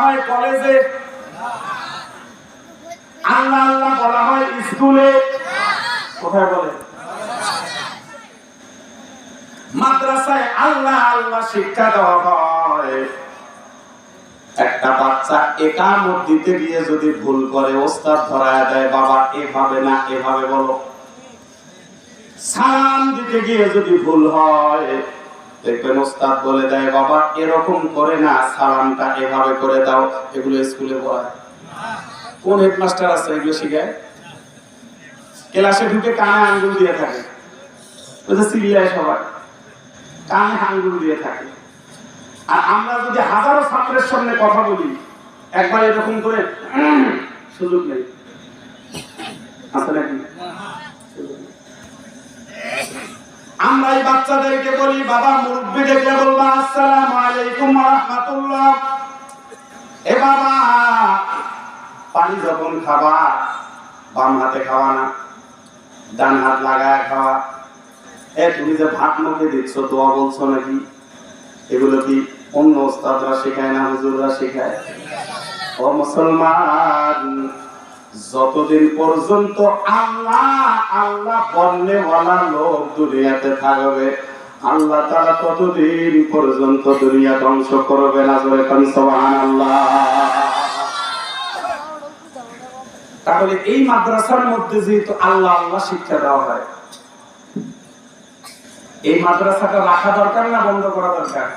হয় কলেজে, আল্লাহ আল্লাহ বলা হয় স্কুলে, কোথায় বলে? মাদ্রাসায় আল্লাহ আল্লাহ শিক্ষা দেওয়া হয়। একটা বাচ্চা একামত দিতে গিয়ে যদি ভুল করে ওস্তাদ ধরায় দেয়, বাবা এভাবে না এভাবে বলো। সালাম দিতে গিয়ে যদি ভুল হয়, দেখবেন ওস্তাদ বলে দেয়, বাবা এরকম করে না, সালামটা এভাবে করে দাও। এগুলো স্কুলে পড়ায়? কোন হেডমাস্টার আছে এগুলো শিখায়? ক্লাসে ঢুকে কানে আঙ্গুল দিয়ে থাকে, সিরিয়ায় সবাই কানে আঙ্গুল দিয়ে থাকে। আর আমরা যদি হাজারো ছাত্রের সামনে কথা বলি, একবার এরকম করে সুযোগ নেই, আছে নাকি? আমরা এই বাচ্চাদেরকে বলি, বাবা মুরব্বি দেখলে বলবা আসসালামু আলাইকুম ওয়া রাহমাতুল্লাহ। এ বাবা পানি যখন খাবা বাম হাতে খাওয়া না, ডান হাত লাগায় খাওয়া। তুমি যে ভাত মুখে দিচ্ছ, দোয়া বলছো নাকি? এগুলো কি অন্য ওস্তাদরা শেখায় না হুজুররা শেখায়? ও মুসলমান, যতদিন পর্যন্ত আল্লাহ আল্লাহ বলনেওয়ালা লোক দুনিয়াতে থাকবে, আল্লাহ তাআলা ততদিন পর্যন্ত দুনিয়া ধ্বংস করবে না। জোরে কোন সুবহানাল্লাহ। তাহলে এই মাদ্রাসার মধ্যে যেহেতু আল্লাহ আল্লাহ শিক্ষা দেওয়া হয়, এই মাদ্রাসাটা রাখা দরকার না বন্ধ করা দরকার?